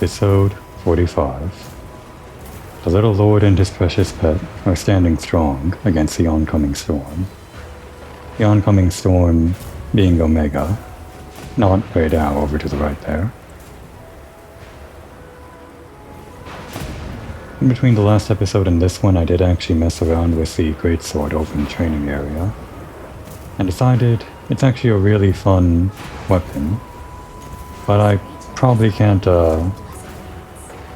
Episode 45. The little lord and his precious pet are standing strong against the oncoming storm. The oncoming storm being Omega, not way down over to the right there. In between the last episode and this one, I did actually mess around with the greatsword over in the training area, and decided it's actually a really fun weapon, but I probably can't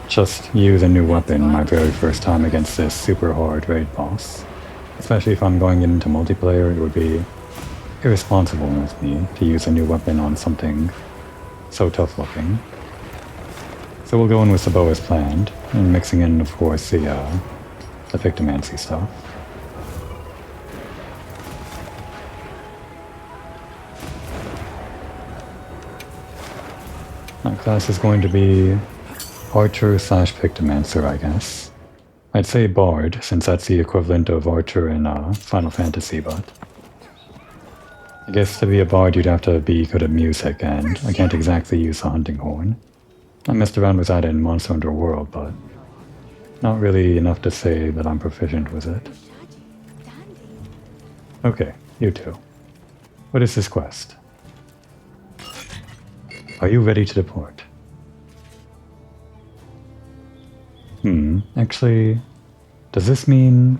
just use a new weapon my very first time against this super hard raid boss. Especially if I'm going into multiplayer, it would be irresponsible of me to use a new weapon on something so tough looking. So we'll go in with the bow as planned, and mixing in, of course, the Pictomancy stuff. My class is going to be Archer / Pictomancer, I guess. I'd say Bard, since that's the equivalent of Archer in Final Fantasy, but I guess to be a Bard you'd have to be good at music, and I can't exactly use the hunting horn. I messed around with that in Monster Hunter World, but not really enough to say that I'm proficient with it. Okay, you two. What is this quest? Are you ready to depart? Actually, does this mean...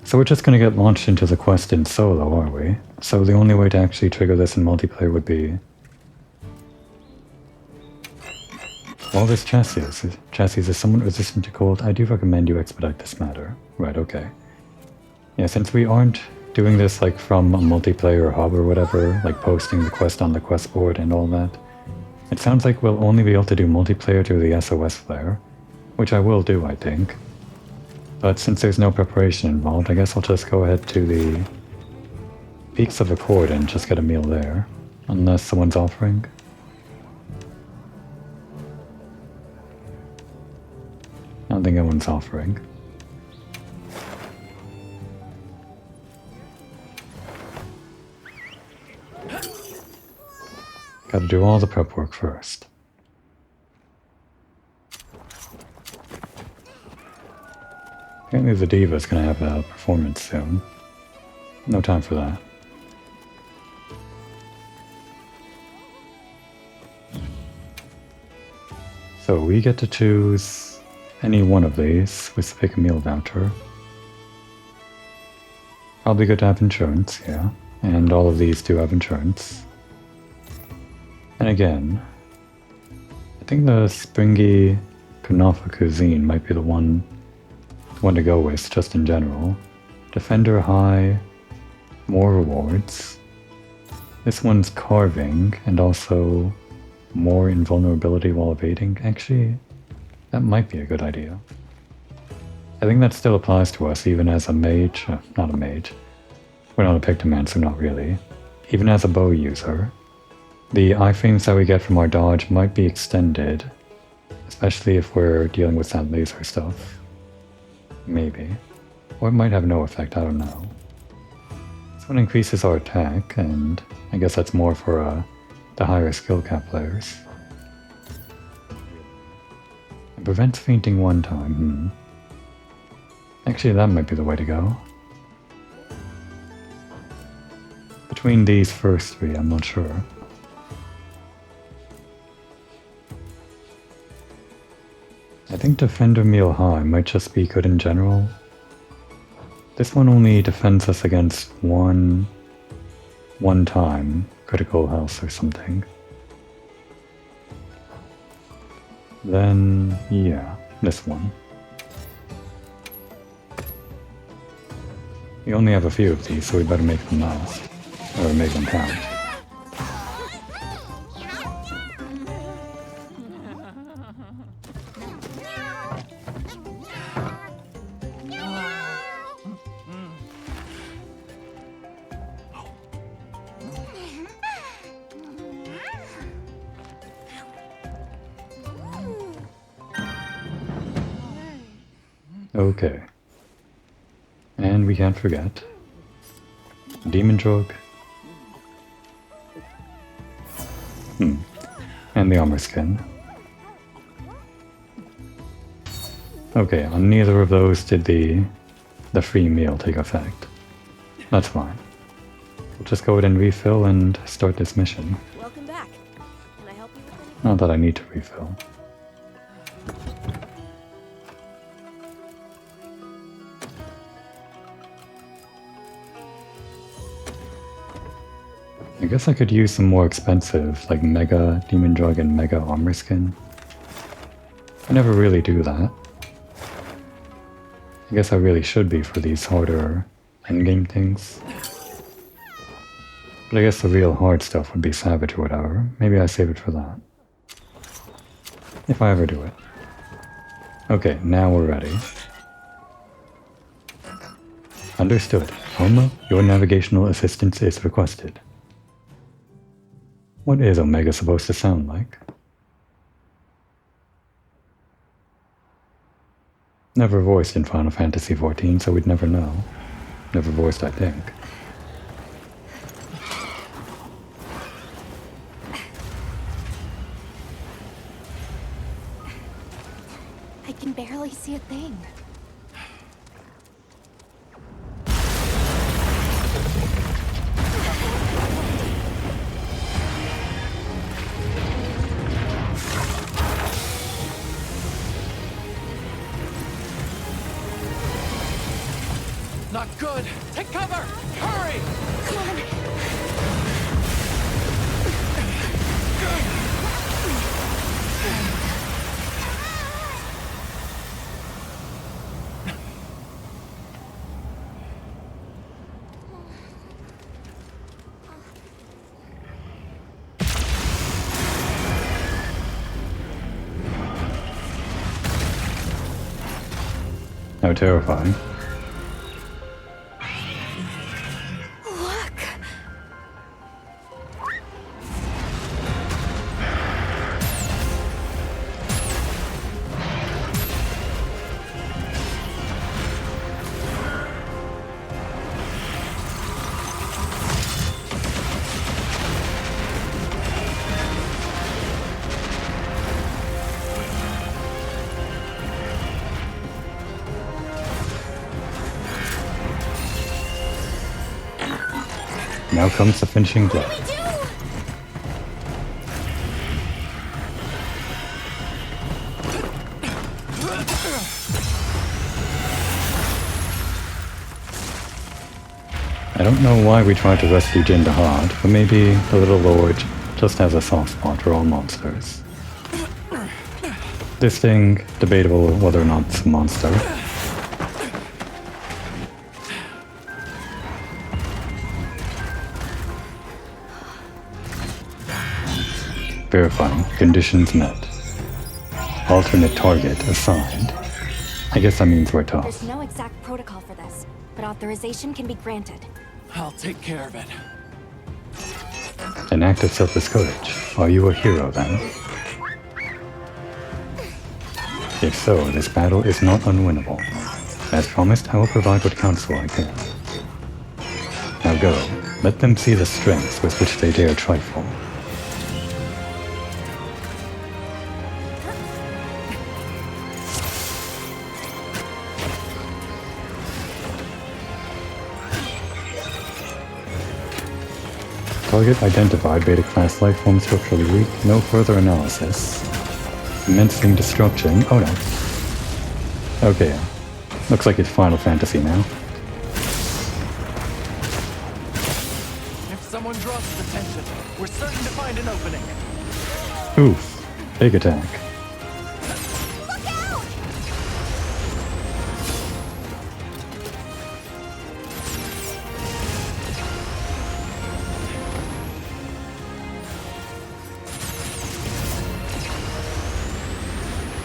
So we're just gonna get launched into the quest in solo, are we? So the only way to actually trigger this in multiplayer would be... Well, this chassis is somewhat resistant to cold. I do recommend you expedite this matter. Right, okay. Yeah, since we aren't doing this like from a multiplayer hub or whatever, like posting the quest on the quest board and all that, it sounds like we'll only be able to do multiplayer through the SOS flare, which I will do, I think. But since there's no preparation involved, I guess I'll just go ahead to the Peaks of Accord and just get a meal there, unless someone's offering. I don't think anyone's offering. Gotta do all the prep work first. Apparently the Diva's gonna have a performance soon. No time for that. So we get to choose any one of these with the pick a meal voucher. Probably good to have insurance, yeah. And all of these do have insurance. And again, I think the springy Kunafa cuisine might be the one to go with, just in general. Defender high, more rewards. This one's carving, and also more invulnerability while evading. Actually, that might be a good idea. I think that still applies to us, even as a mage. Not a mage. We're not a Pictomancer, not really. Even as a bow user. The iframes that we get from our dodge might be extended, especially if we're dealing with that laser stuff. Maybe. Or it might have no effect, I don't know. This one increases our attack, and I guess that's more for the higher skill cap players. It prevents fainting one time, Actually, that might be the way to go. Between these first three, I'm not sure. I think Defender Meal High might just be good in general. This one only defends us against one time critical health or something. Then, yeah, this one. We only have a few of these, so we better make them last. Or make them count. Okay. And we can't forget Demon Drug. And the armor skin. Okay, on neither of those did the free meal take effect. That's fine. We'll just go ahead and refill and start this mission. Welcome back. Can I help you with anything? Not that I need to refill. I guess I could use some more expensive, like Mega Demon Drug and Mega Armor Skin. I never really do that. I guess I really should be for these harder endgame things. But I guess the real hard stuff would be Savage or whatever. Maybe I save it for that. If I ever do it. Okay, now we're ready. Understood. Homa, your navigational assistance is requested. What is Omega supposed to sound like? Never voiced in Final Fantasy XIV, so we'd never know. Never voiced, I think. I can barely see a thing. Not good! Take cover! Hurry! Come on. How terrifying. Look. Now comes the finishing blow. What do we do? I don't know why we tried to rescue Jin hard, but maybe the little lord just has a soft spot for all monsters. This thing, debatable whether or not it's a monster. Verifying. Conditions met. Alternate target assigned. I guess that means we're tough. There's no exact protocol for this, but authorization can be granted. I'll take care of it. An act of selfless courage. Are you a hero then? If so, this battle is not unwinnable. As promised, I will provide what counsel I can. Now go. Let them see the strengths with which they dare trifle. Target identified, beta class life form structurally weak, no further analysis. Commencing destruction. Oh no. Okay. Looks like it's Final Fantasy now. If someone draws his attention, we're certain to find an opening. Oof. Big attack. Look out!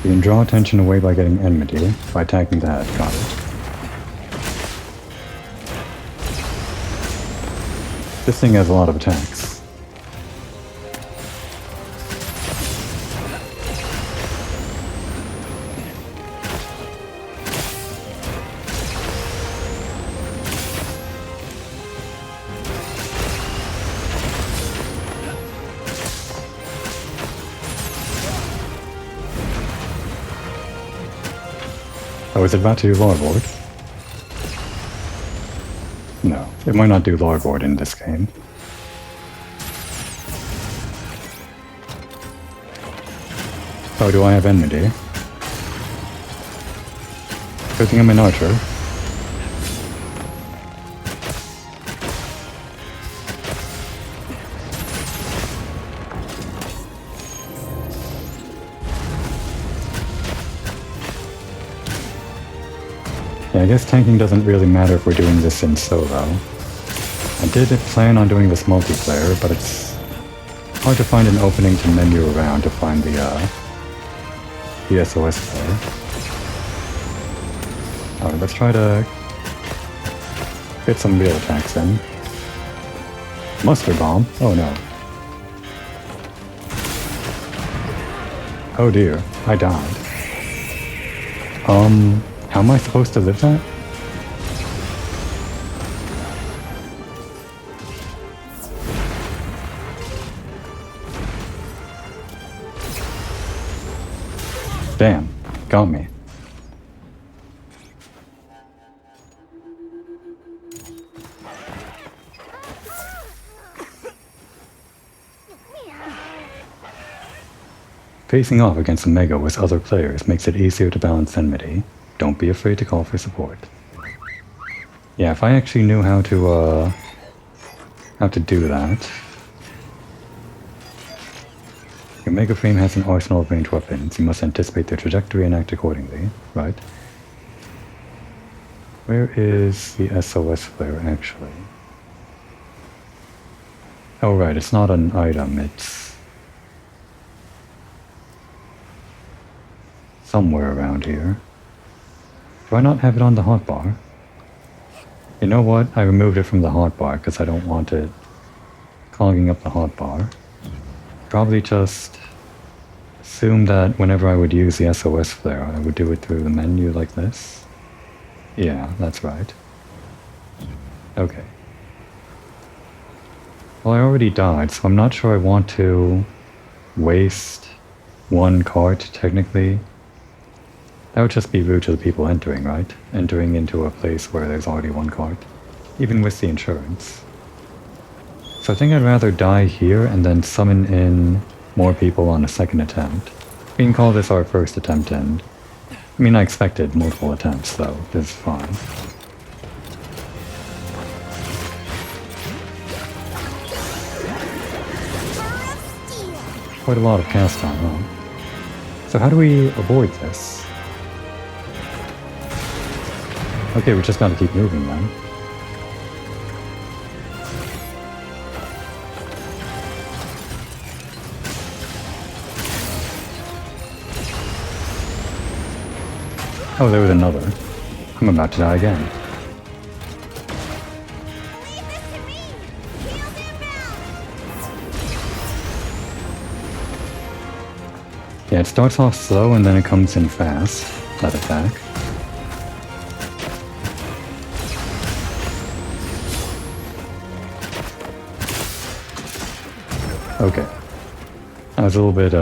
You can draw attention away by getting enmity, by attacking that. Got it. This thing has a lot of attacks. Oh, is it about to do Loreboard? No, it might not do Loreboard in this game. Oh, do I have enmity? Good thing I'm an archer. Yeah, I guess tanking doesn't really matter if we're doing this in solo. I did plan on doing this multiplayer, but it's hard to find an opening to menu around to find the SOS player. Alright, let's try to get some real attacks in. Mustard bomb? Oh no. Oh dear, I died. How am I supposed to live that? Damn, got me. Facing off against a Mega with other players makes it easier to balance enmity. Don't be afraid to call for support. Yeah, if I actually knew how to do that. Your Mega Frame has an arsenal of ranged weapons. You must anticipate their trajectory and act accordingly, right? Where is the SOS flare, actually? Oh right, it's not an item, it's somewhere around here. Do I not have it on the hotbar? You know what? I removed it from the hotbar because I don't want it clogging up the hotbar. Probably just assume that whenever I would use the SOS flare, I would do it through the menu like this. Yeah, that's right. Okay. Well, I already died, so I'm not sure I want to waste one cart, technically. That would just be rude to the people entering, right? Entering into a place where there's already one cart. Even with the insurance. So I think I'd rather die here and then summon in more people on a second attempt. We can call this our first attempt, and I mean, I expected multiple attempts, so this is fine. Quite a lot of cast time, huh? So how do we avoid this? Okay, we just gotta keep moving then. Oh, there was another. I'm about to die again. Yeah, it starts off slow and then it comes in fast, that attack. Okay. I was a little bit,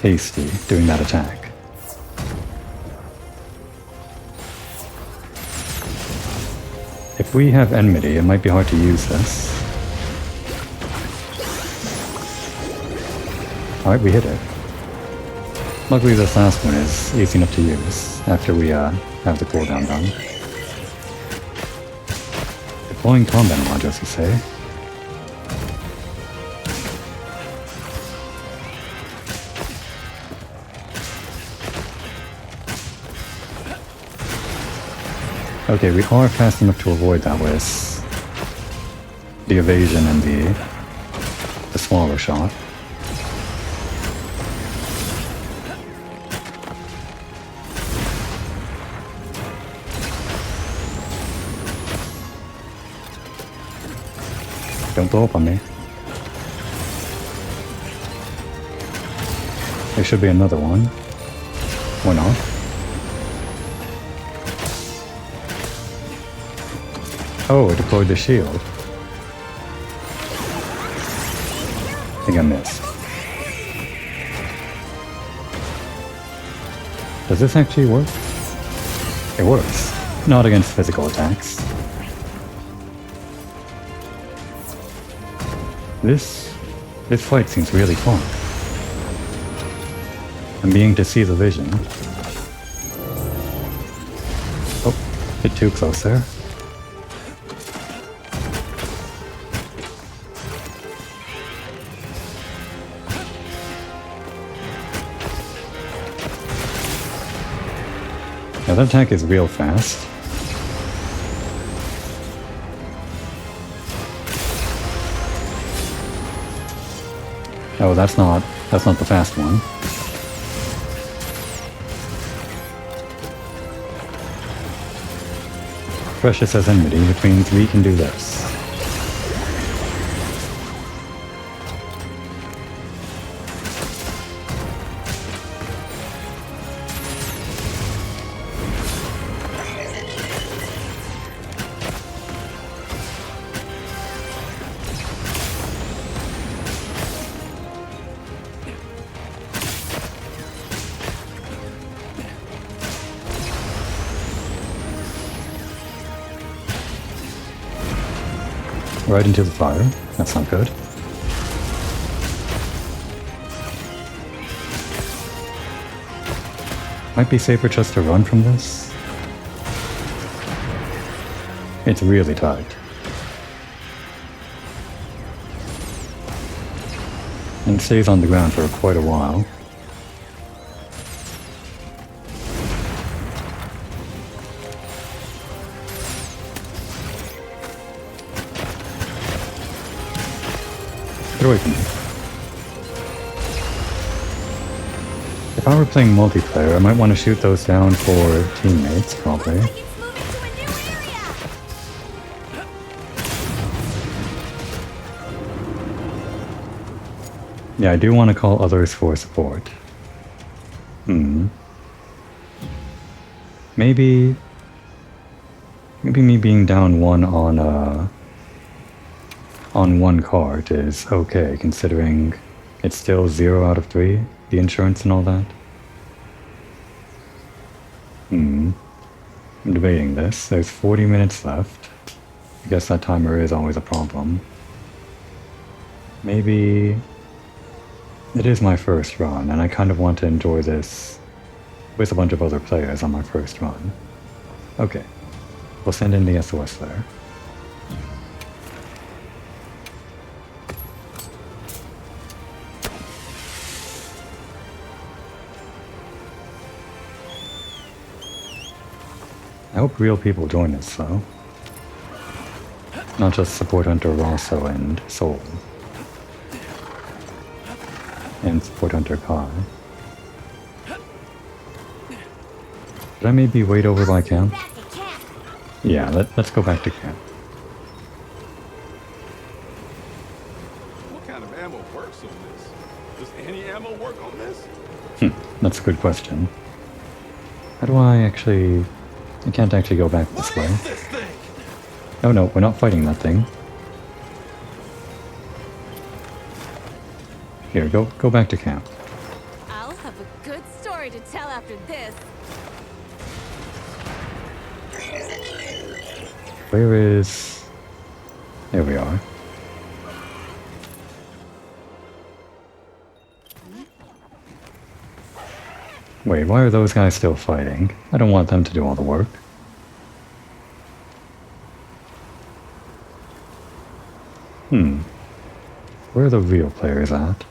hasty doing that attack. If we have enmity, it might be hard to use this. Alright, we hit it. Luckily this last one is easy enough to use after we have the cooldown done. Deploying combat modules, you say? Okay, we are fast enough to avoid that with the evasion and the swallow shot. Don't blow up on me. There should be another one. Or not. Oh, it deployed the shield. I think I missed. Does this actually work? It works. Not against physical attacks. This fight seems really fun. I'm beginning to see the vision. Oh, a bit too close there. Now that attack is real fast. Oh, that's not the fast one. Precious as enmity, which means we can do this. Right into the fire. That's not good. Might be safer just to run from this. It's really tight. And stays on the ground for quite a while. Get away from me. If I were playing multiplayer, I might want to shoot those down for teammates, probably. Yeah, I do want to call others for support. Maybe me being down one on one card is okay, considering it's still 0 out of 3, the insurance and all that. I'm debating this. There's 40 minutes left. I guess that timer is always a problem. Maybe it is my first run, and I kind of want to enjoy this with a bunch of other players on my first run. Okay, we'll send in the SOS there. I hope real people join us, though. Not just support hunter Rosso and Soul. And support hunter Kai. Should I maybe wait over by camp? Yeah, let's go back to camp. What kind of ammo works on this? Does any ammo work on this? That's a good question. How do I actually... I can't actually go back this way. Oh no, we're not fighting that thing. Here, go back to camp. I'll have a good story to tell after this. Where is... There we are. Wait, why are those guys still fighting? I don't want them to do all the work. Where are the real players at?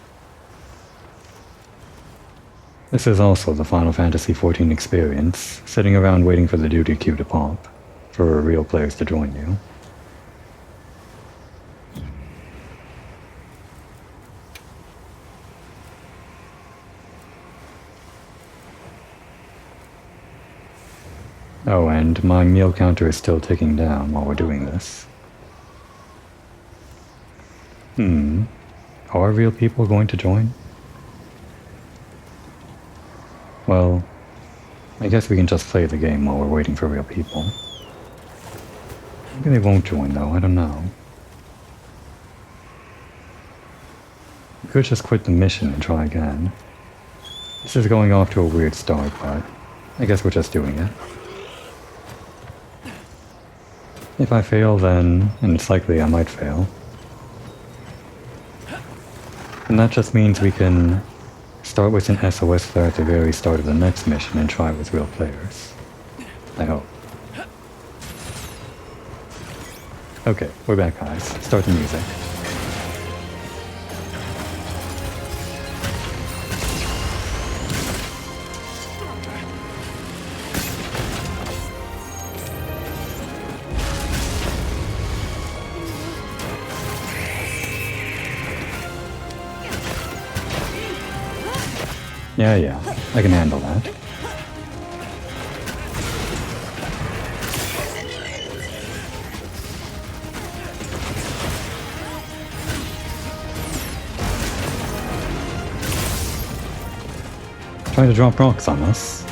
This is also the Final Fantasy XIV experience, sitting around waiting for the duty queue to pop, for real players to join you. Oh, and my meal counter is still ticking down while we're doing this. Are real people going to join? Well, I guess we can just play the game while we're waiting for real people. Maybe they won't join though, I don't know. We could just quit the mission and try again. This is going off to a weird start, but I guess we're just doing it. If I fail, then, and it's likely I might fail, and that just means we can start with an SOS flare at the very start of the next mission and try it with real players. I hope. Okay, we're back, guys. Start the music. Yeah, I can handle that. Trying to drop rocks on us.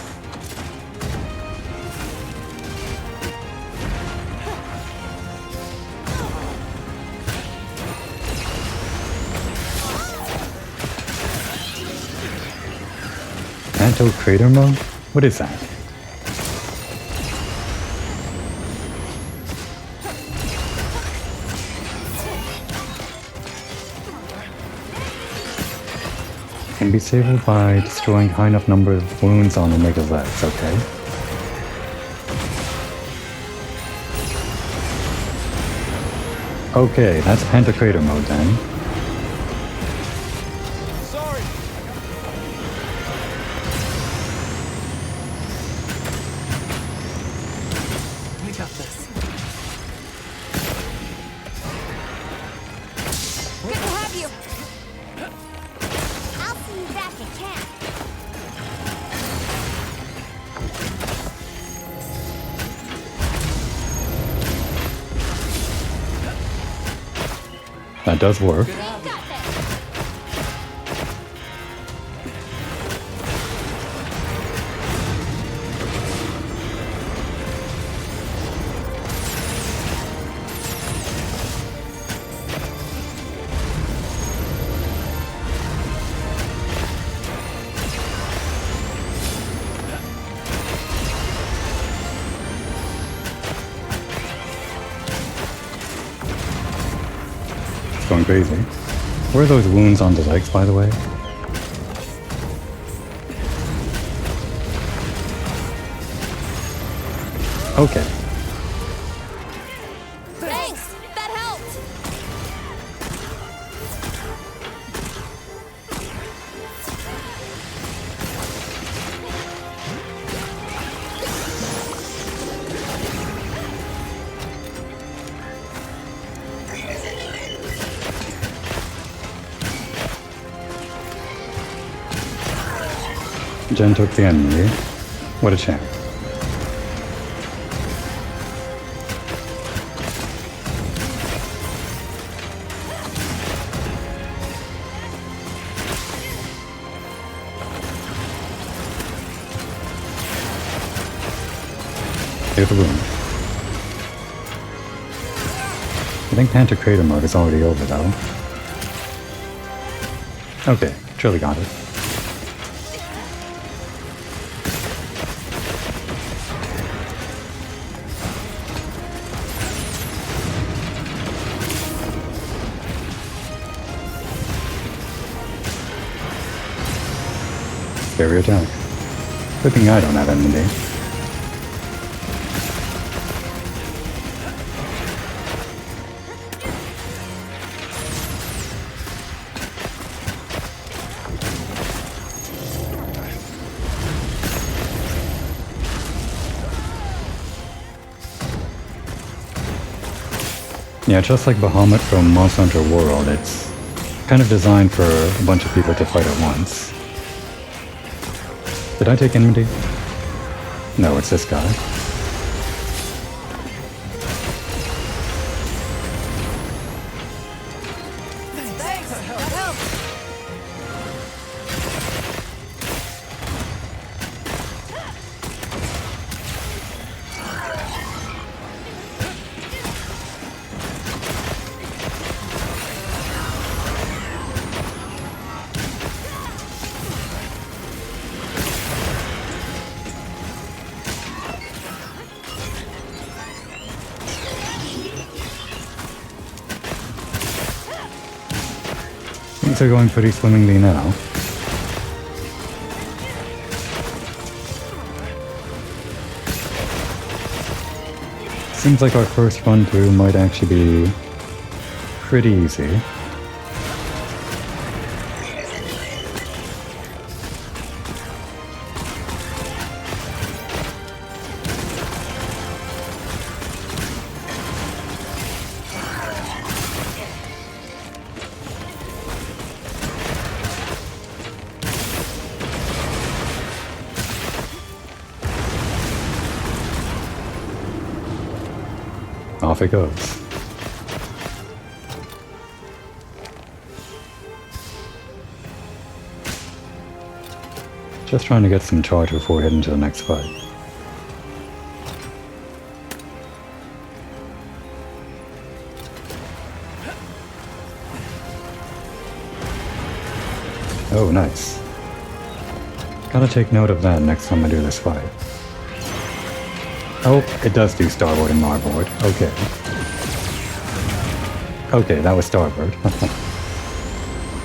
Crater mode? What is that? Can be disabled by destroying high enough number of wounds on Omega's legs, okay? Okay, that's Pantocrator mode then. That does work. Going crazy. Where are those wounds on the legs, by the way? Okay. Thanks! That helped! Jen took the enemy. What a champ. Here's the wound. I think Pantocrator mode is already over though. Okay, surely got it. Scary attack. Good thing I don't have enmity. Yeah, just like Bahamut from Monster Hunter World, it's kind of designed for a bunch of people to fight at once. Did I take enmity? No, it's this guy. Things are going pretty swimmingly now. Seems like our first run through might actually be pretty easy. Off it goes. Just trying to get some charge before heading to the next fight. Oh, nice. Gotta take note of that next time I do this fight. Oh, it does do starboard and larboard. Okay. Okay, that was starboard.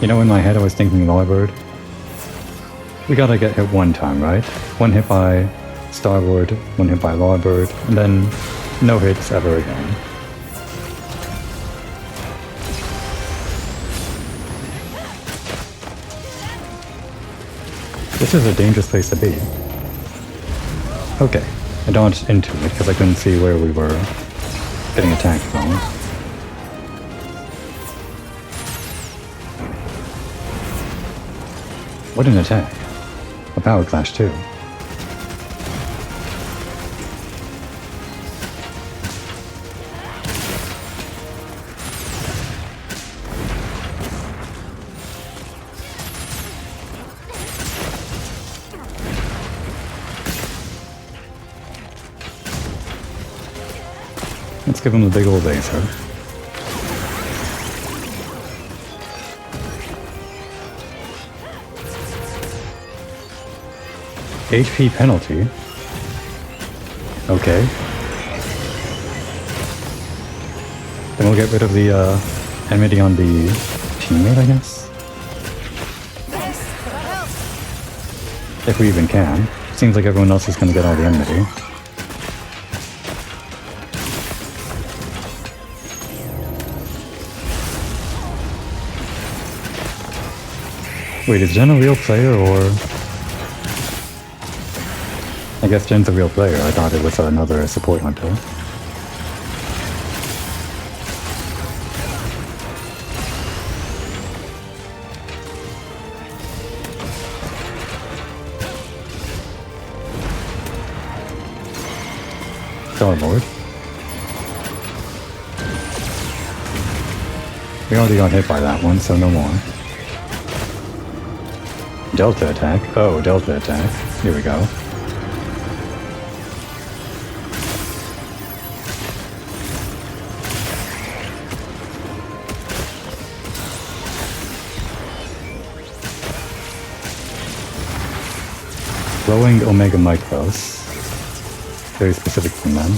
You know, in my head I was thinking larboard. We gotta get hit one time, right? One hit by starboard, one hit by larboard, and then no hits ever again. This is a dangerous place to be. Okay. I dodged into it because I couldn't see where we were getting attacked from. What an attack. A power clash too. Let's give him the big old laser. HP penalty. Okay. Then we'll get rid of the enmity on the teammate, I guess? If we even can. Seems like everyone else is gonna get all the enmity. Wait, is Jen a real player, or...? I guess Jen's a real player. I thought it was another support hunter. Starboard. We already got hit by that one, so no more. Delta attack. Oh, delta attack. Here we go. Glowing Omega Micros. Very specific from them.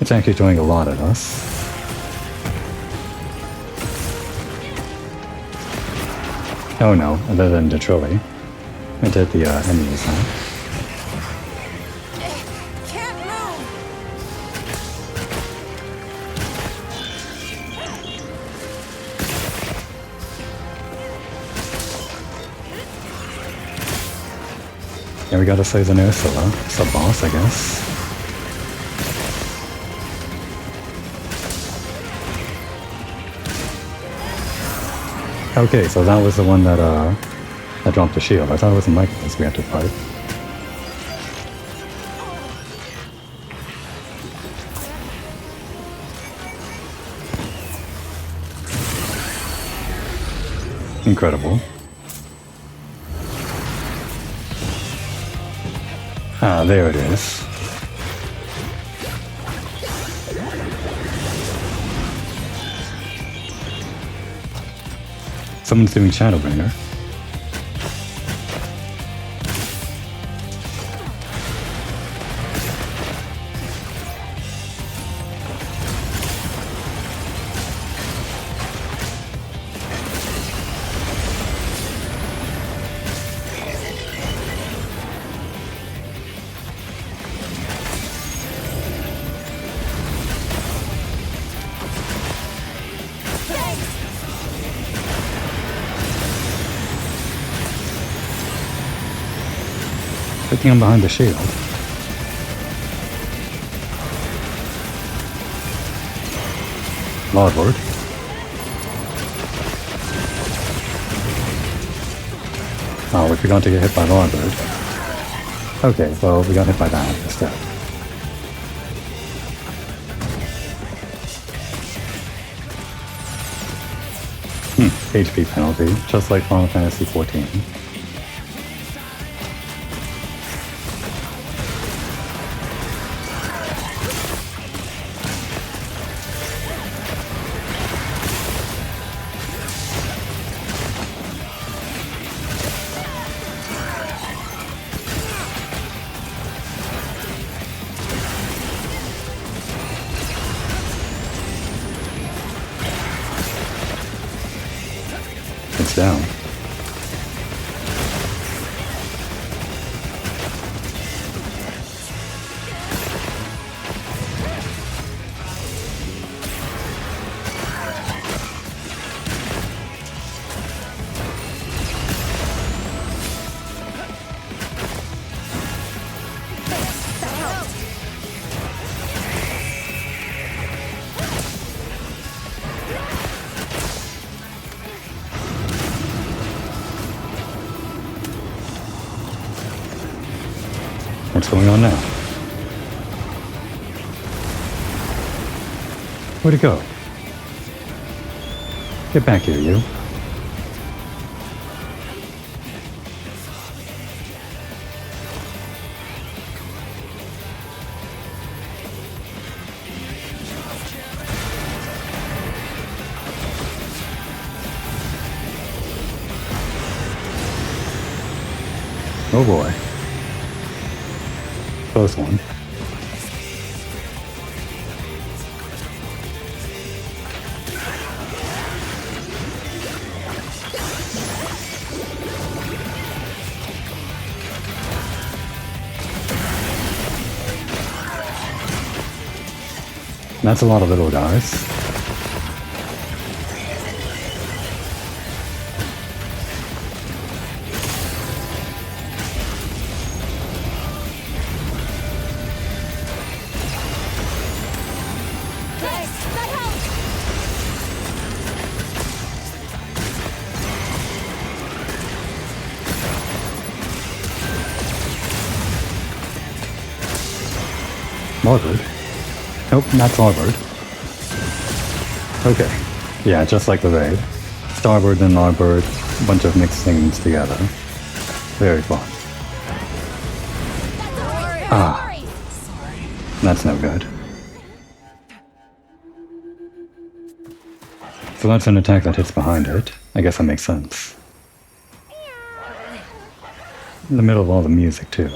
It's actually throwing a lot at us. Oh no, other than Detroit. I did the enemies now. Can't move. Yeah, we gotta slay the Ursula. Sub-boss, I guess. Okay, so that was the one that dropped the shield. I thought it was Michael's we had to fight. Incredible. Ah, there it is. Someone's doing Shadowbringer. Good thing I'm behind the shield. Lordward. Oh, we forgot to get hit by Lordward. Okay, well, we got hit by that instead. HP penalty, just like Final Fantasy XIV. It's down. What's going on now? Where'd it go? Get back here, you. Oh boy. Close one. That's a lot of little guys. Larboard? Nope, not starboard. Okay. Yeah, just like the raid. Starboard and larboard, a bunch of mixed things together. Very fun. Ah. That's no good. So that's an attack that hits behind it. I guess that makes sense. In the middle of all the music, too.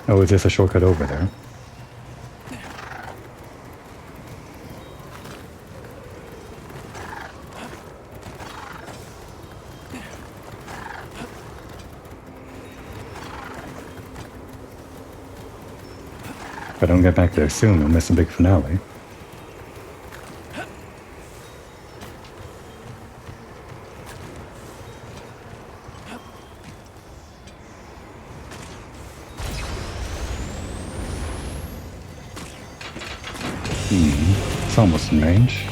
Oh, is this a shortcut over there? If I don't get back there soon, I'll miss a big finale. It's almost in range.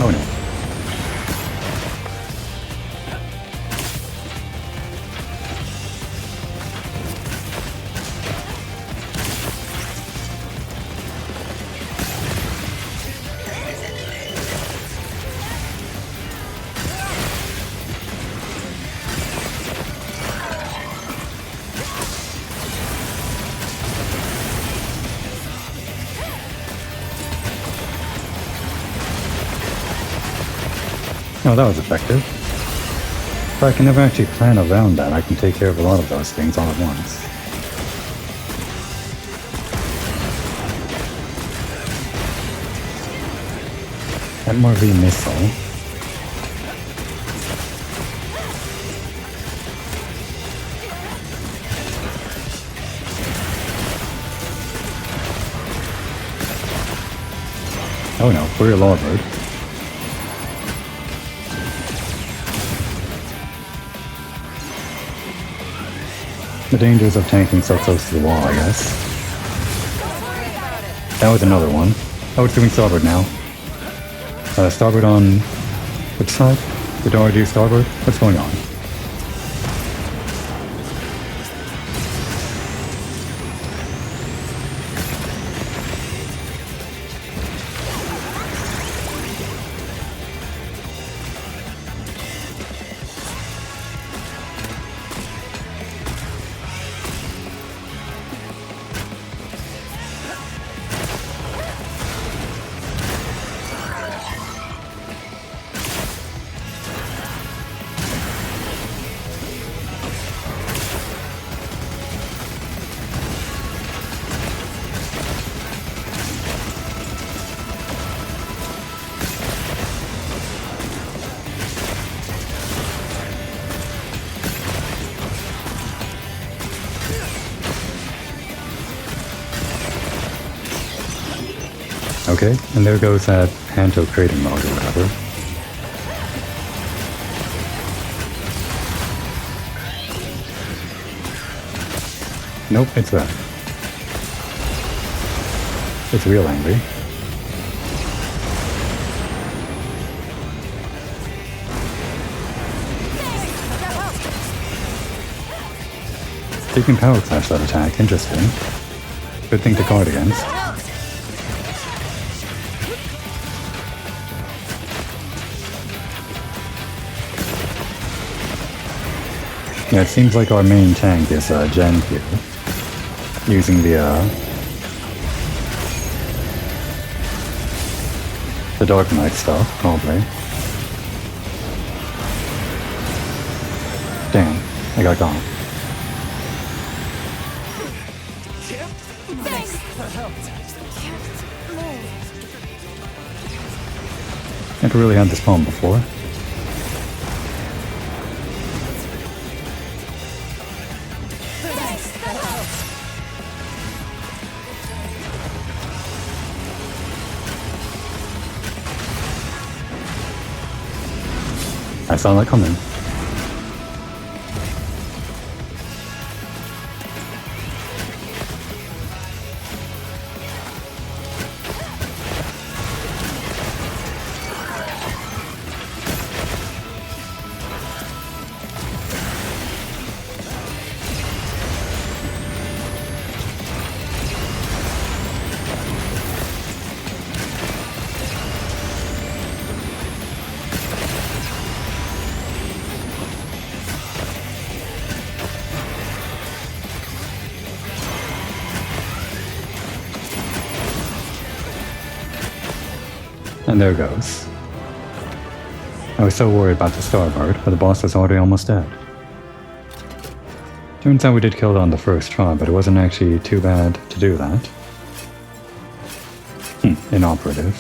Oh no. Oh, that was effective. But I can never actually plan around that. I can take care of a lot of those things all at once. MRV missile. Oh no, we're larboard. The dangers of tanking so close to the wall, I guess. That was another one. Oh, it's doing starboard now. Starboard on... which side? Did I do starboard? What's going on? Okay, and there goes that Hanto trading log or whatever. Nope, it's that. It's real angry. You can power clash that attack, interesting. Good thing to guard against. Yeah, it seems like our main tank is Jen here, using the Dark Knight stuff, probably. Damn, I got gone. Never really had this problem before. I saw that coming. And there goes. I was so worried about the starboard, but the boss was already almost dead. Turns out we did kill it on the first try, but it wasn't actually too bad to do that. Inoperative.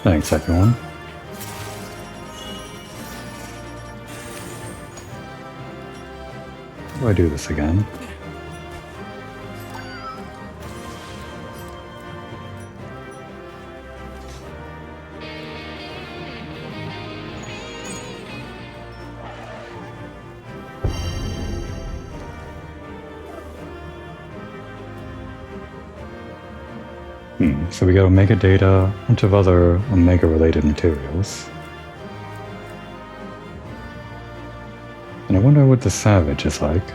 Thanks, everyone. How do I do this again? So we got Omega data, a bunch of other Omega related materials. And I wonder what the Savage is like.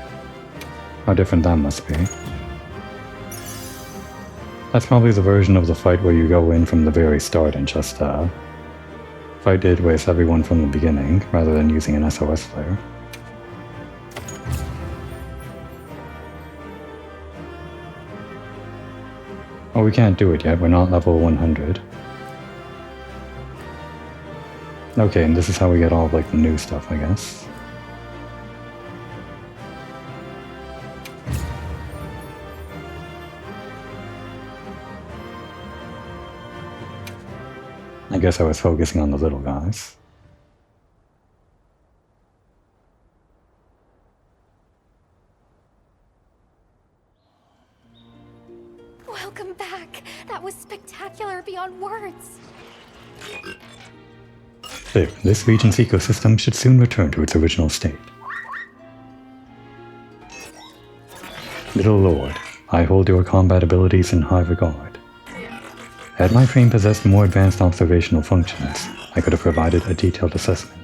How different that must be. That's probably the version of the fight where you go in from the very start and just fight it with everyone from the beginning, rather than using an SOS flare. Oh, we can't do it yet, we're not level 100. Okay, and this is how we get all of, like, the new stuff, I guess. I guess I was focusing on the little guys. Welcome back. That was spectacular beyond words. There, this region's ecosystem should soon return to its original state. Little Lord, I hold your combat abilities in high regard. Had my frame possessed more advanced observational functions, I could have provided a detailed assessment.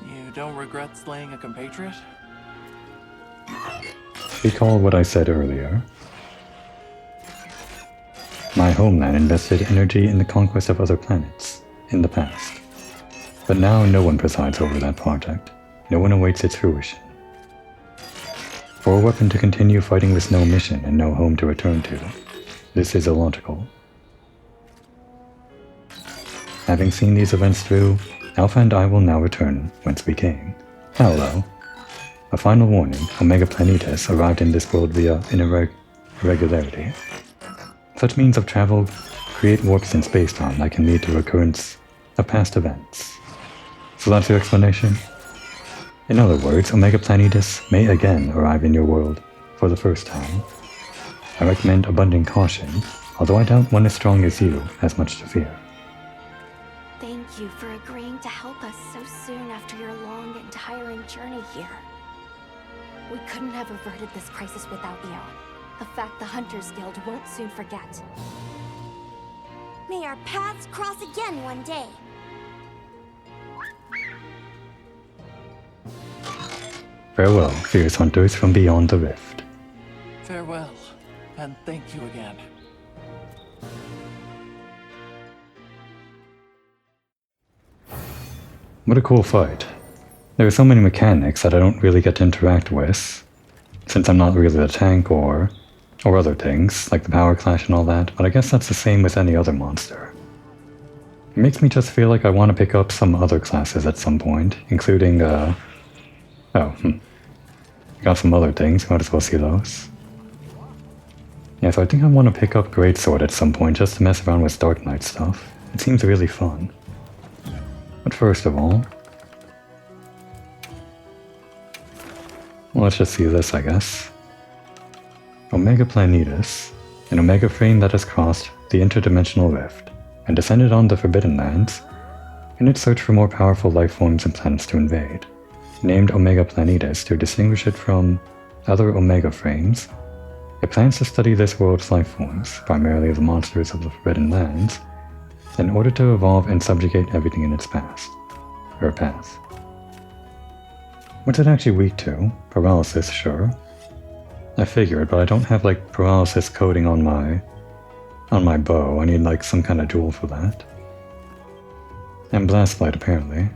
You don't regret slaying a compatriot? Recall what I said earlier. My homeland invested energy in the conquest of other planets in the past. But now no one presides over that project. No one awaits its fruition. For a weapon to continue fighting with no mission and no home to return to, this is illogical. Having seen these events through, Alpha and I will now return whence we came. Hello. A final warning, Omega Planetus arrived in this world via an irregularity. Such means of travel create warps in space-time that can lead to recurrence of past events. So that's your explanation? In other words, Omega Planetus may again arrive in your world for the first time. I recommend abundant caution, although I doubt one as strong as you has much to fear. Thank you for agreeing to help us so soon after your long and tiring journey here. We couldn't have averted this crisis without you. A fact the Hunters Guild won't soon forget. May our paths cross again one day. Farewell, fierce hunters from beyond the rift. Farewell, and thank you again. What a cool fight. There are so many mechanics that I don't really get to interact with, since I'm not really the tank or other things, like the power clash and all that, but I guess that's the same with any other monster. It makes me just feel like I want to pick up some other classes at some point, including, got some other things, might as well see those. Yeah, so I think I want to pick up Greatsword at some point just to mess around with Dark Knight stuff. It seems really fun. But first of all, well, let's just see this, I guess. Omega Planetus, an Omega frame that has crossed the interdimensional rift and descended on the Forbidden Lands in its search for more powerful life forms and planets to invade. Named Omega Planetus to distinguish it from other Omega frames, it plans to study this world's life forms, primarily the monsters of the Forbidden Lands, in order to evolve and subjugate everything in its path. What's it actually weak to? Paralysis, sure. I figured, but I don't have like paralysis coating on my bow. I need like some kind of jewel for that. And blast light apparently.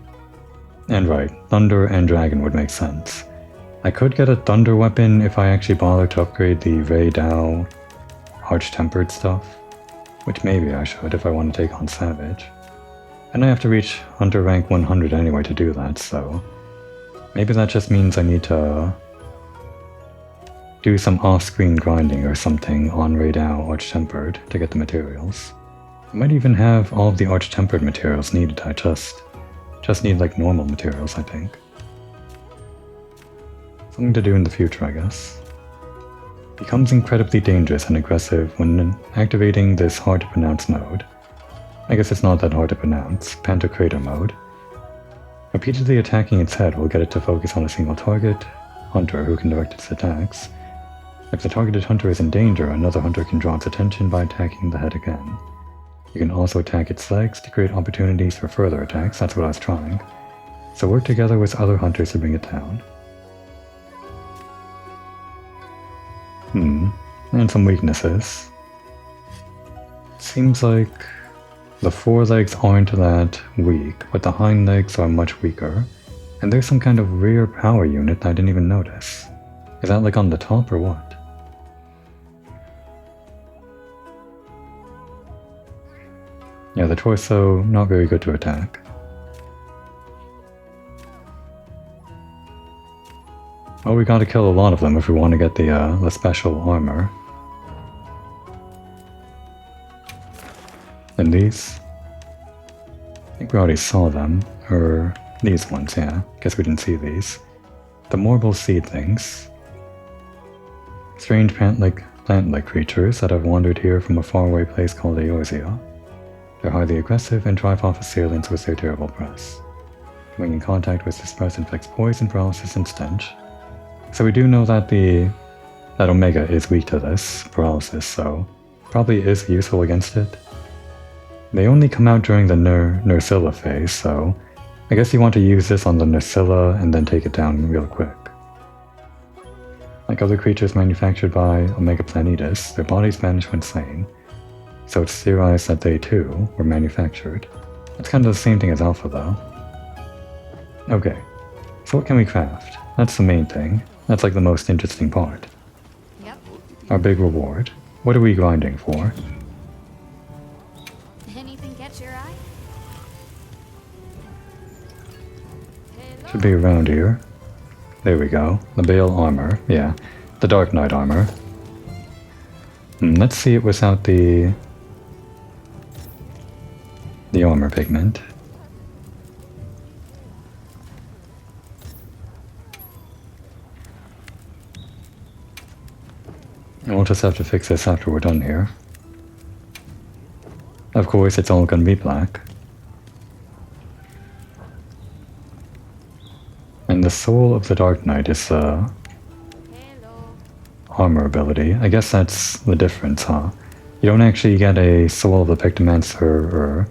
And right, thunder and dragon would make sense. I could get a thunder weapon if I actually bother to upgrade the Ray Dao Arch-Tempered stuff, which maybe I should if I want to take on Savage. And I have to reach Hunter rank 100 anyway to do that, so maybe that just means I need to do some off-screen grinding or something on Ray Dao Arch-Tempered to get the materials. I might even have all of the Arch-Tempered materials needed, I just need like normal materials, I think. Something to do in the future, I guess. Becomes incredibly dangerous and aggressive when activating this hard-to-pronounce mode. I guess it's not that hard to pronounce, Pantocrator mode. Repeatedly attacking its head will get it to focus on a single target, hunter who can direct its attacks. If the targeted hunter is in danger, another hunter can draw its attention by attacking the head again. You can also attack its legs to create opportunities for further attacks, that's what I was trying. So work together with other hunters to bring it down. And some weaknesses. Seems like the forelegs aren't that weak, but the hind legs are much weaker. And there's some kind of rear power unit that I didn't even notice. Is that like on the top or what? Yeah, the torso, not very good to attack. Well, we gotta kill a lot of them if we want to get the special armor. And these? I think we already saw them. Or these ones, yeah. Guess we didn't see these. The Morble seedlings. Strange plant-like creatures that have wandered here from a faraway place called Eorzea. They're highly aggressive and drive off assailants with their terrible breaths. Coming in contact with this breath inflicts poison, paralysis, and stench. So we do know that that Omega is weak to this paralysis, so probably is useful against it. They only come out during the Nursilla phase, so I guess you want to use this on the Nursilla and then take it down real quick. Like other creatures manufactured by Omega Planetus, their bodies vanish when slain, so it's theorized that they too were manufactured. That's kind of the same thing as Alpha though. Okay, so what can we craft? That's the main thing. That's like the most interesting part. Yep. Our big reward. What are we grinding for? Anything catch your eye? Should be around here. There we go. The Bale armor. Yeah, the Dark Knight armor. Let's see it without the armor pigment. And we'll just have to fix this after we're done here. Of course, it's all gonna be black. And the soul of the Dark Knight is the armor ability. I guess that's the difference, huh? You don't actually get a soul of the Pictomancer, or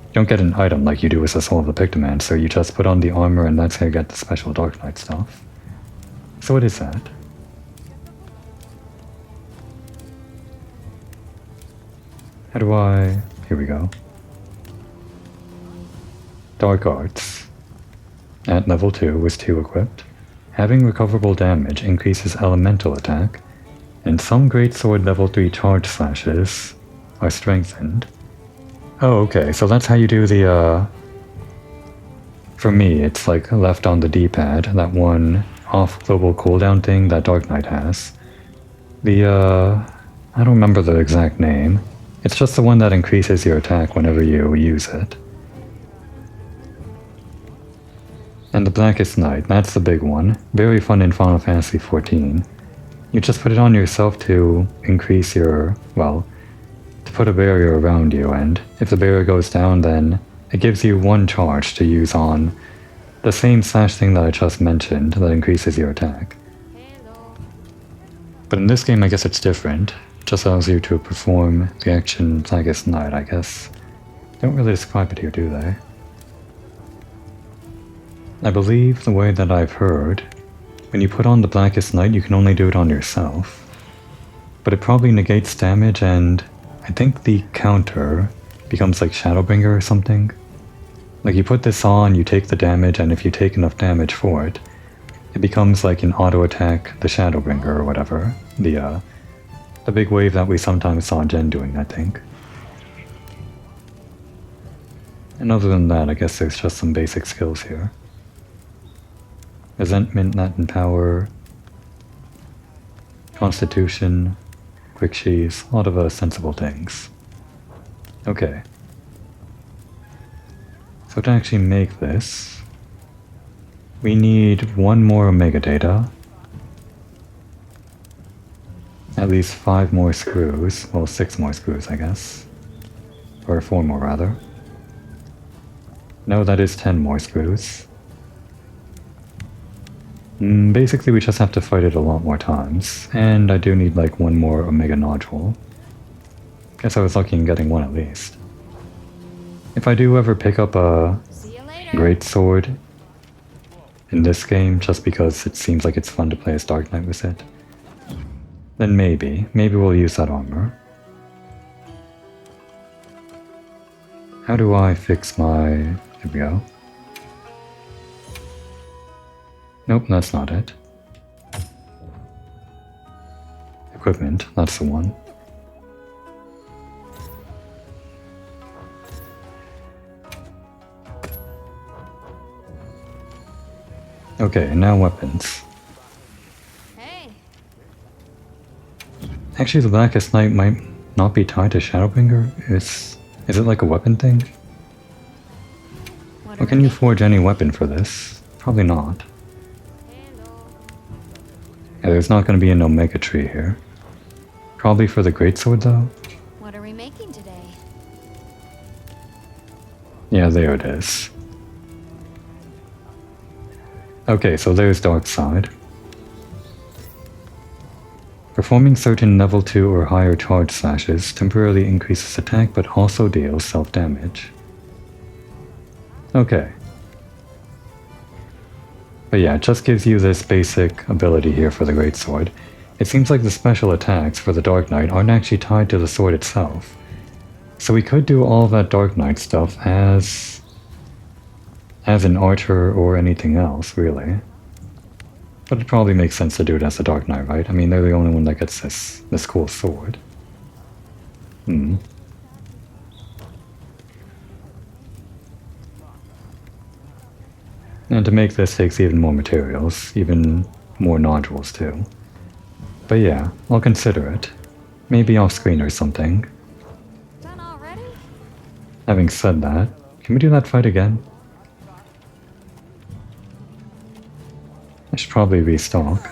you don't get an item like you do with the soul of the Pictomancer. You just put on the armor and that's how you get the special Dark Knight stuff. So what is that? How do I... Here we go. Dark Arts. At level 2 with 2 equipped. Having recoverable damage increases elemental attack, and some greatsword level 3 charge slashes are strengthened. Oh, okay, so that's how you do the, For me, it's like left on the D-pad, that one off global cooldown thing that Dark Knight has. The, I don't remember the exact name. It's just the one that increases your attack whenever you use it. And the Blackest Night, that's the big one. Very fun in Final Fantasy XIV. You just put it on yourself to increase your, well, to put a barrier around you, and if the barrier goes down, then it gives you 1 charge to use on the same slash thing that I just mentioned that increases your attack. But in this game, I guess it's different. It just allows you to perform the action Blackest Night, I guess. Don't really describe it here, do they? I believe the way that I've heard, when you put on the Blackest Night, you can only do it on yourself. But it probably negates damage, and I think the counter becomes like Shadowbringer or something. Like you put this on, you take the damage, and if you take enough damage for it, it becomes like an auto attack, the Shadowbringer or whatever. The big wave that we sometimes saw Jen doing, I think. And other than that, I guess there's just some basic skills here. Resentment, Latin Power, Constitution, Quick Sheaves, a lot of sensible things. Okay. So to actually make this, we need 1 more Omega Data, at least 5 more screws, well 6 more screws I guess, or 4 more rather. No, that is 10 more screws. Basically we just have to fight it a lot more times, and I do need like 1 more Omega Nodule. Guess I was lucky in getting 1 at least. If I do ever pick up a Great Sword in this game, just because it seems like it's fun to play as Dark Knight with it, then maybe we'll use that armor. How do I fix my... There we go. Nope, that's not it. Equipment, that's the one. Okay, now weapons. Hey. Actually, the Blackest Night might not be tied to Shadowbringer. Is it like a weapon thing? Or can you forge any weapon for this? Probably not. Yeah, there's not going to be an Omega tree here. Probably for the greatsword though. What are we making today? Yeah, there it is. Okay, so there's Dark Side. Performing certain level 2 or higher charge slashes temporarily increases attack but also deals self-damage. Okay. But yeah, it just gives you this basic ability here for the greatsword. It seems like the special attacks for the Dark Knight aren't actually tied to the sword itself. So we could do all that Dark Knight stuff as an archer or anything else, really. But it probably makes sense to do it as a Dark Knight, right? I mean, they're the only one that gets this cool sword. Hmm. And to make this takes even more materials, even more nodules too. But yeah, I'll consider it. Maybe off screen or something. Done already? Having said that, can we do that fight again? I should probably restock.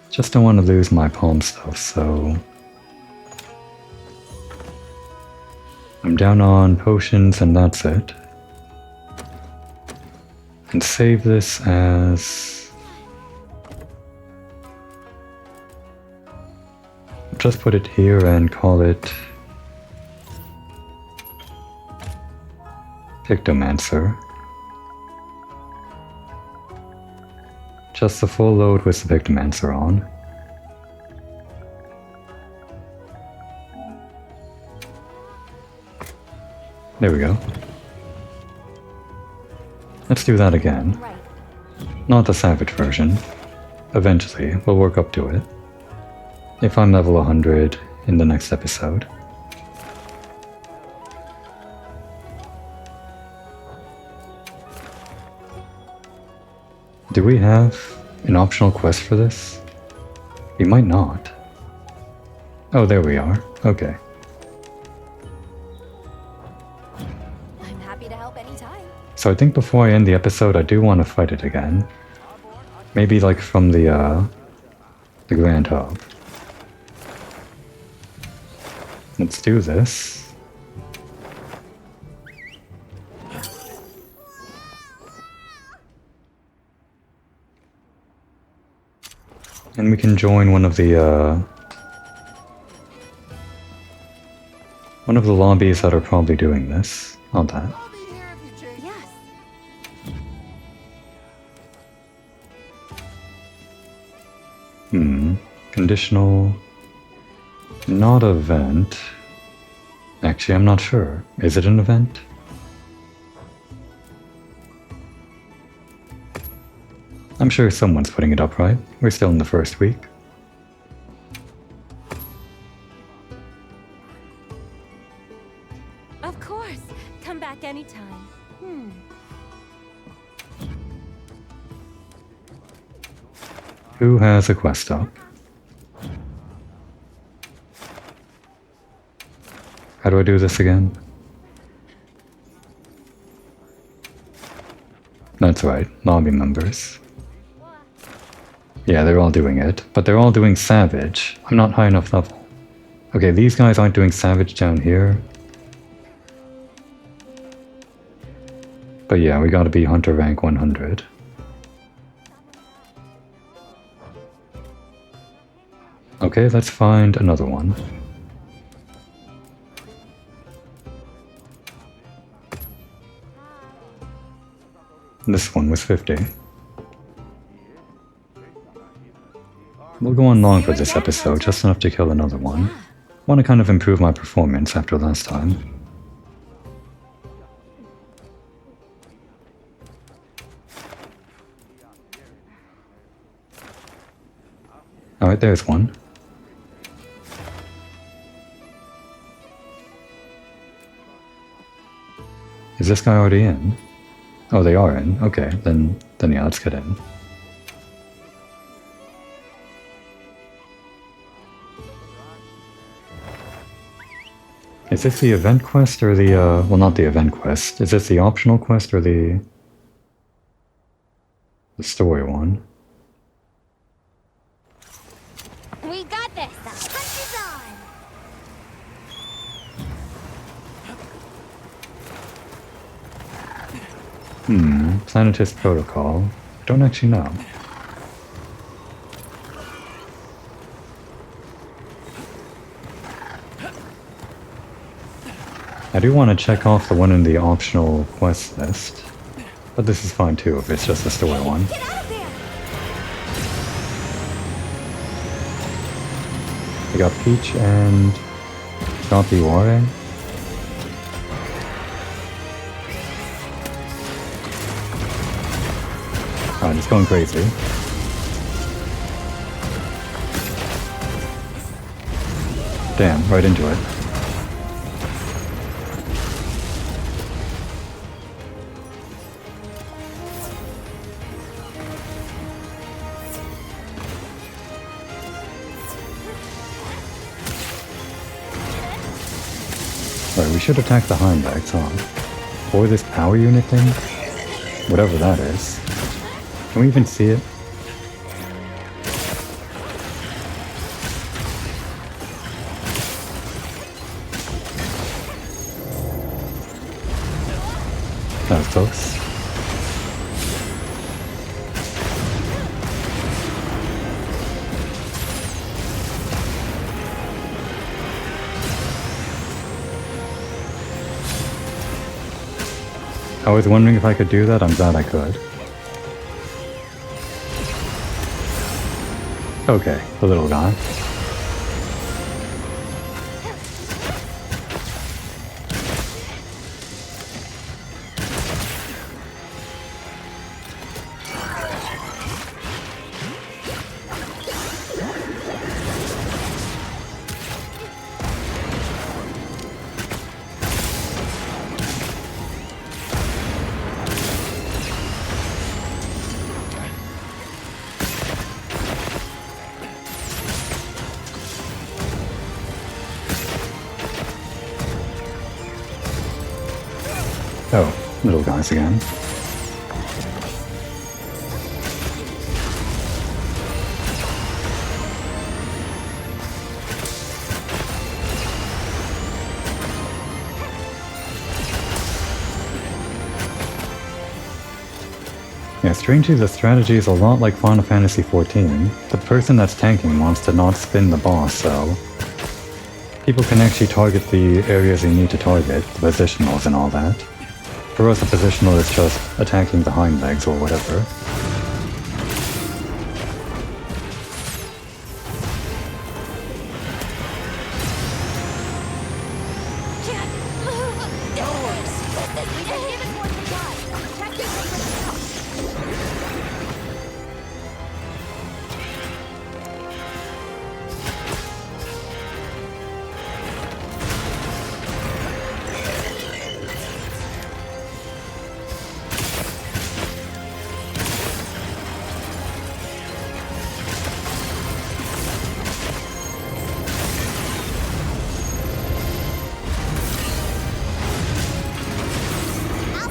Just don't want to lose my palm stuff, so... I'm down on potions and that's it. And save this as... just put it here and call it... Pictomancer. Just the full load with the Pictomancer on. There we go. Let's do that again. Right. Not the Savage version. Eventually, we'll work up to it. If I'm level 100 in the next episode. Do we have an optional quest for this? We might not. Oh, there we are. Okay. I'm happy to help anytime. So I think before I end the episode, I do want to fight it again. Maybe like from the Grand Hub. Let's do this. And we can join one of the lobbies that are probably doing this. Not that. Yes. Conditional. Not event. Actually, I'm not sure. Is it an event? I'm sure someone's putting it up, right? We're still in the first week. Of course. Come back anytime. Who has a quest up? How do I do this again? That's right, lobby members. Yeah, they're all doing it, but they're all doing Savage. I'm not high enough level. Okay, these guys aren't doing Savage down here. But yeah, we gotta be Hunter rank 100. Okay, let's find another one. This one was 50. We'll go on long for this episode, just enough to kill another one. Want to kind of improve my performance after last time. Alright, there's one. Is this guy already in? Oh, they are in. Okay, then yeah, let's get in. Is this the event quest or the, well, not the event quest. Is this the optional quest or the the story one. We got this! The hunt is on! Planetist protocol. I don't actually know. I do want to check off the one in the optional quest list, but this is fine too if it's just the story one. Get out of there! We got Peach and Choppy Ware. Alright, it's going crazy. Damn, right into it. Alright, we should attack the Hindbacks, huh? Or this power unit thing? Whatever that is. Can we even see it? That was close. I was wondering if I could do that. I'm glad I could. Okay, the little guy. Oh, little guys again. Yeah, strangely the strategy is a lot like Final Fantasy XIV. The person that's tanking wants to not spin the boss, so people can actually target the areas they need to target, the positionals and all that. For us, the positional is just attacking the hind legs or whatever. Can't move! Give it more than time! Protect your favorite house!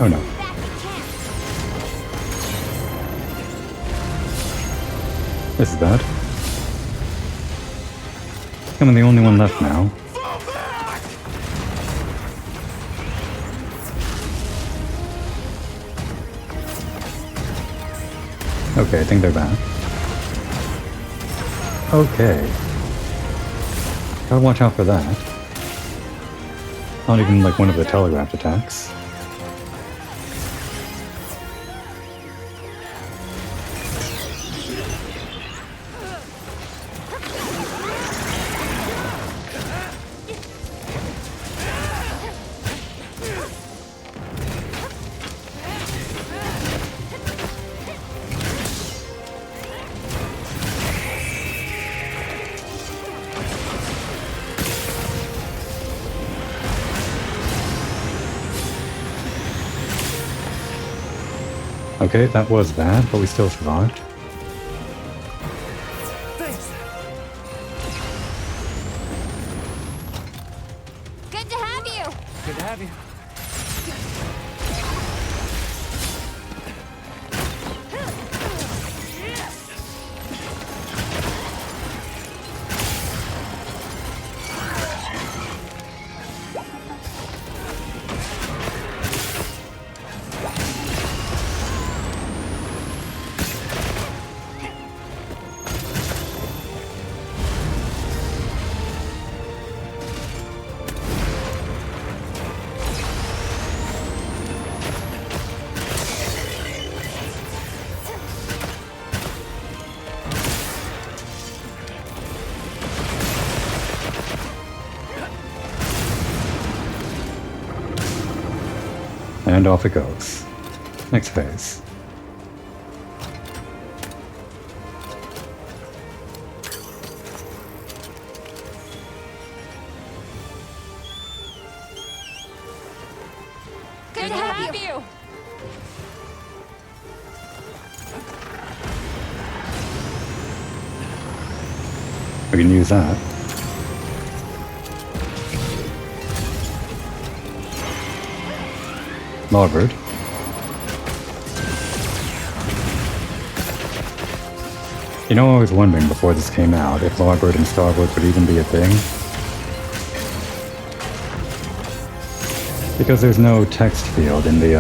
Oh no. Back to camp! This is bad. I'm the only one left now. Okay, I think they're back. Okay. Gotta watch out for that. Not even like one of the telegraphed attacks. Okay, that was bad, but we still survived. Thanks. Good to have you! Good to have you. And off it goes. Next phase. Good to have you. We can use that. Larbird. You know, I was wondering before this came out if Larbird and Starboard would even be a thing. Because there's no text field in the,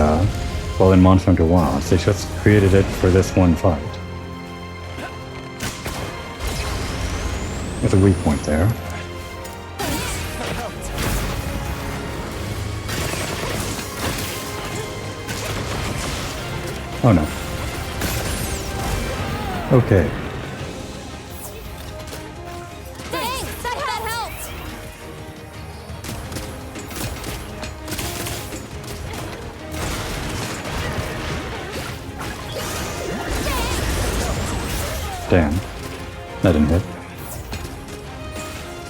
well, in Monster Hunter Wilds. They just created it for this one fight. There's a weak point there. Oh no. Okay. Thanks, that helped. Damn. That didn't hit.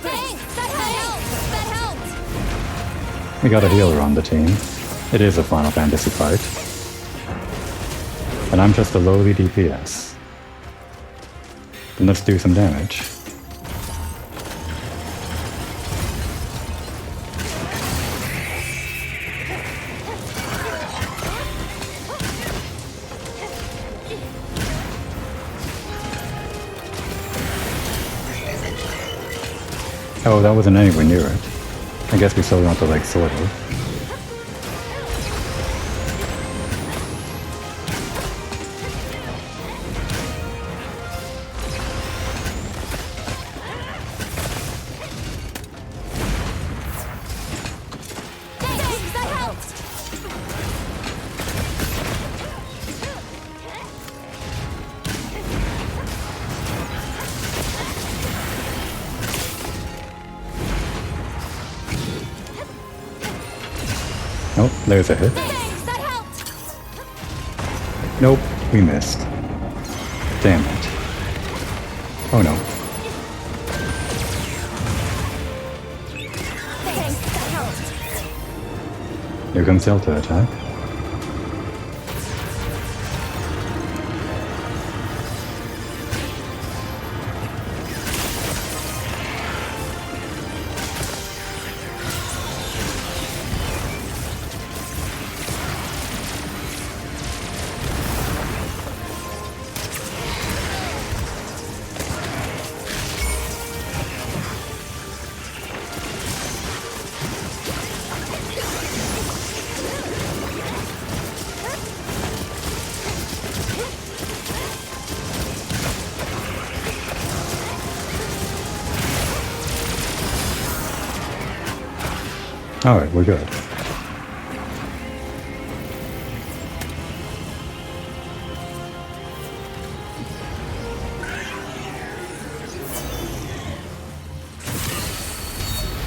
Thanks, that helped. We got a healer on the team. It is a Final Fantasy fight. And I'm just a lowly DPS. Then let's do some damage. Oh, that wasn't anywhere near it. I guess we still want to, like, sort of. Thanks, that helped. Nope, there's a hit. Thanks, that helped. Nope, we missed. Damn it. Oh no. Thanks, that helped. Here comes Delta attack. Alright, we're good.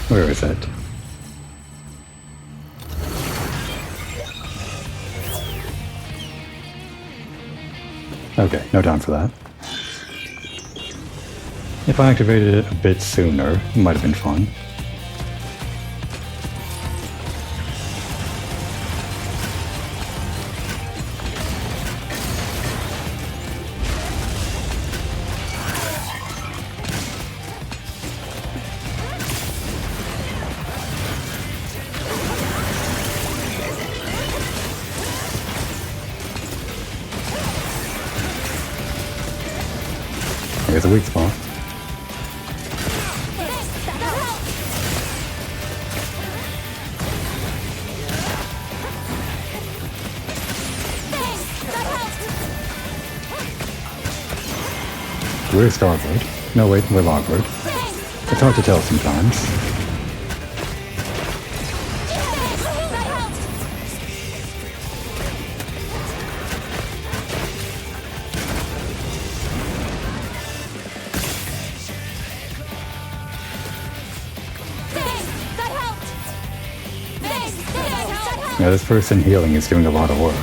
Where is it? Okay, no time for that. If I activated it a bit sooner, it might have been fun. Here's a weak spot. Thanks, that helped. Thanks, that helped. We're Starboard. No, wait, we're Larbird. Thanks, It's hard to tell sometimes. thanks, that helped. Thanks, that helped. Thanks, that helped. Now this person healing is doing a lot of work.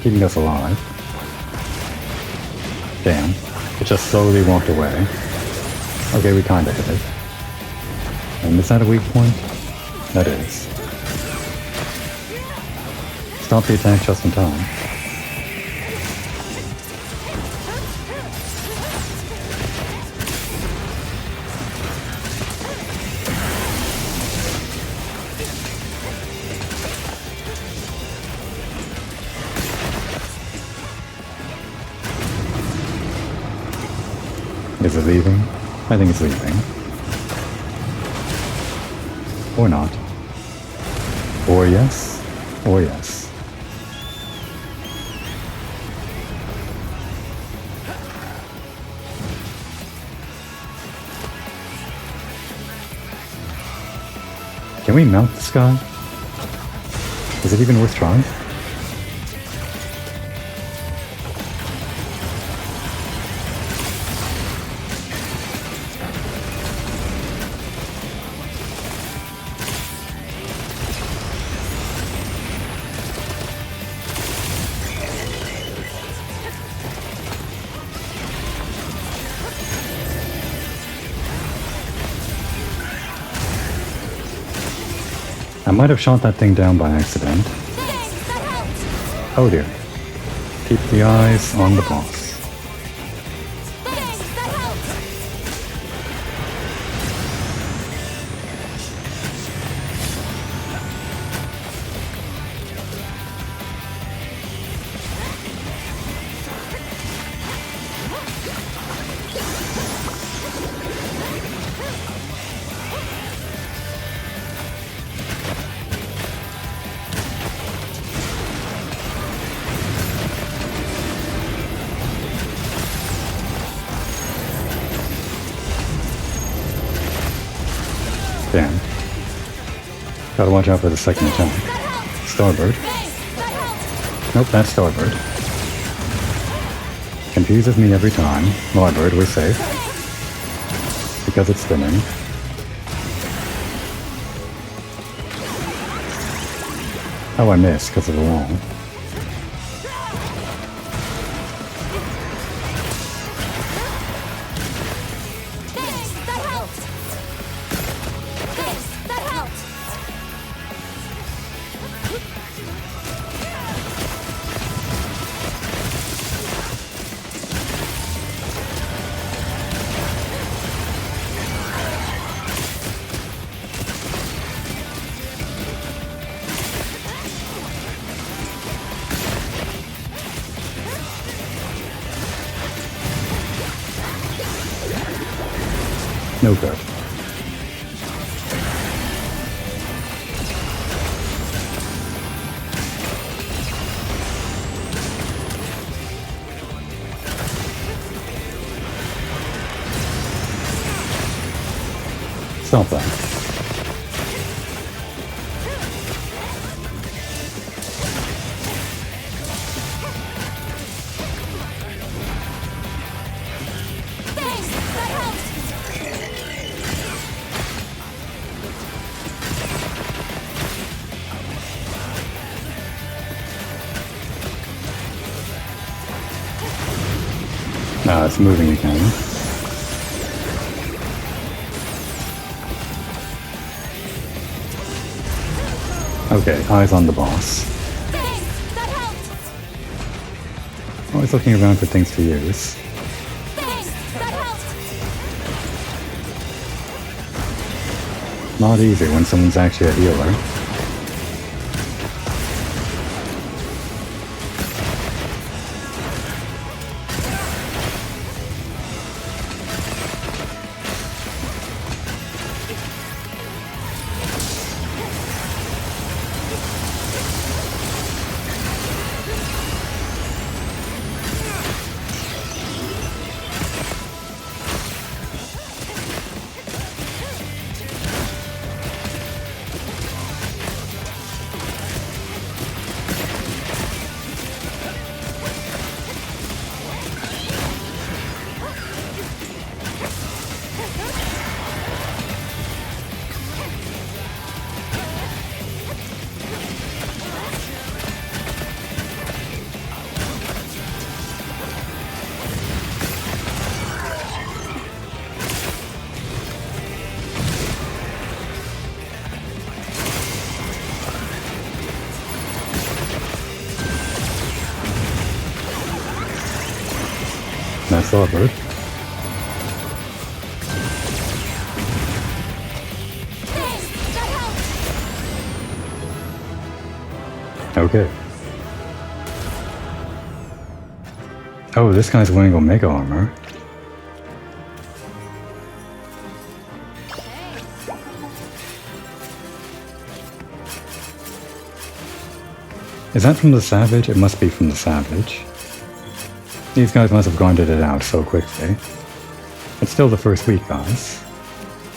Keeping us alive. Damn. It just slowly walked away. Okay, we kinda hit it. And is that a weak point? That is. Stop the attack just in time. Is it leaving? I think it's leaving. Or not. Or yes. Or yes. Can we mount this guy? Is it even worth trying? I might have shot that thing down by accident. Oh dear. Keep the eyes on the boss. Damn. Gotta watch out for the second attack. Starbird. Nope, that's Starbird. Confuses me every time. Starbird, we're safe. Because it's spinning. Oh, I missed because of the wall. No good. Stop that. Now it's moving again. Okay, eyes on the boss. Always looking around for things to use. Not easy when someone's actually a healer. That's awkward. Thanks! That helped! Okay. Oh, this guy's wearing Omega armor. Is that from the Savage? It must be from the Savage. These guys must have grinded it out so quickly. It's still the first week, guys.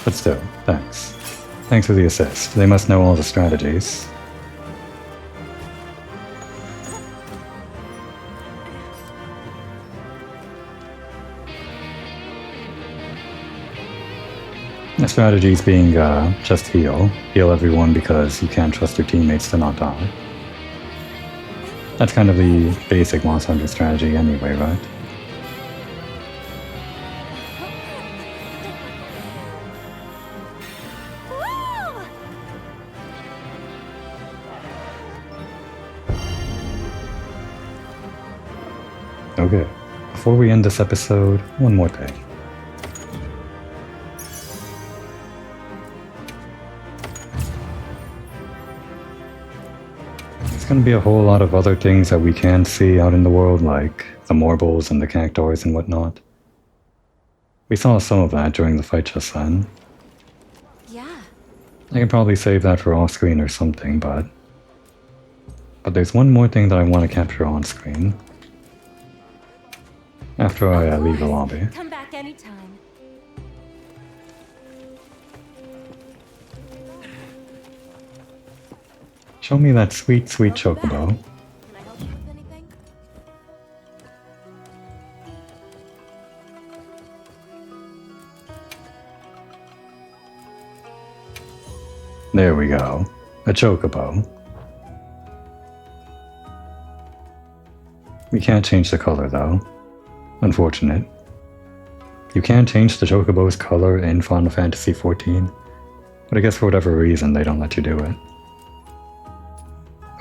But still, thanks. Thanks for the assist. They must know all the strategies. The strategies being just heal. Heal everyone because you can't trust your teammates to not die. That's kind of the basic Monster Hunter strategy anyway, right? Woo! Okay, before we end this episode, one more thing. There's gonna be a whole lot of other things that we can see out in the world, like the Morbles and the Cactuars and whatnot. We saw some of that during the fight just then. Yeah. I can probably save that for off-screen or something, but there's one more thing that I want to capture on-screen. After I leave the lobby. Come back anytime. Show me that sweet, sweet chocobo. Can I help you with anything? There we go. A chocobo. We can't change the color though. Unfortunate. You can change the chocobo's color in Final Fantasy XIV, but I guess for whatever reason they don't let you do it.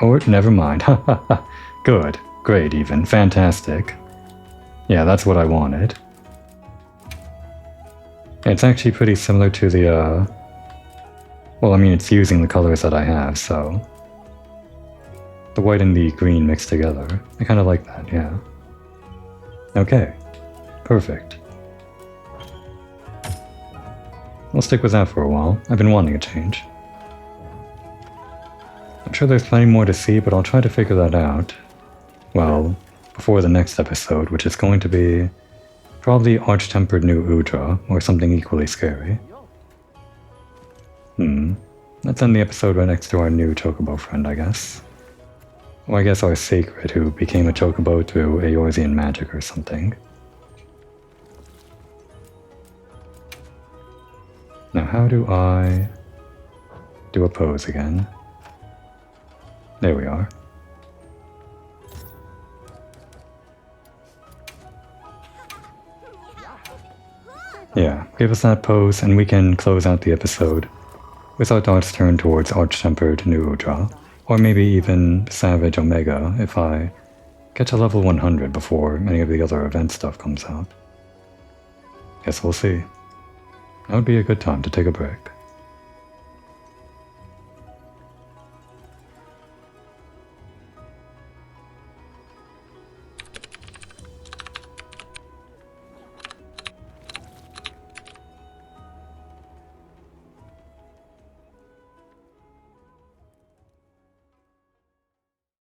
Oh, never mind. Ha ha ha. Good. Great even. Fantastic. Yeah, that's what I wanted. It's actually pretty similar to the, well, I mean, it's using the colors that I have, so... The white and the green mixed together. I kind of like that, yeah. Okay. Perfect. I'll stick with that for a while. I've been wanting a change. I'm sure there's plenty more to see, but I'll try to figure that out. Well, before the next episode, which is going to be probably Arch-Tempered New Udra, or something equally scary. Let's end the episode right next to our new Chocobo friend, I guess. Or I guess our Sacred, who became a Chocobo through Eorzean magic or something. Now how do I do a pose again? There we are. Yeah, give us that pose and we can close out the episode with our thoughts turned towards Arch-Tempered New Udra, or maybe even Savage Omega if I get to level 100 before any of the other event stuff comes out. Guess we'll see. That would be a good time to take a break.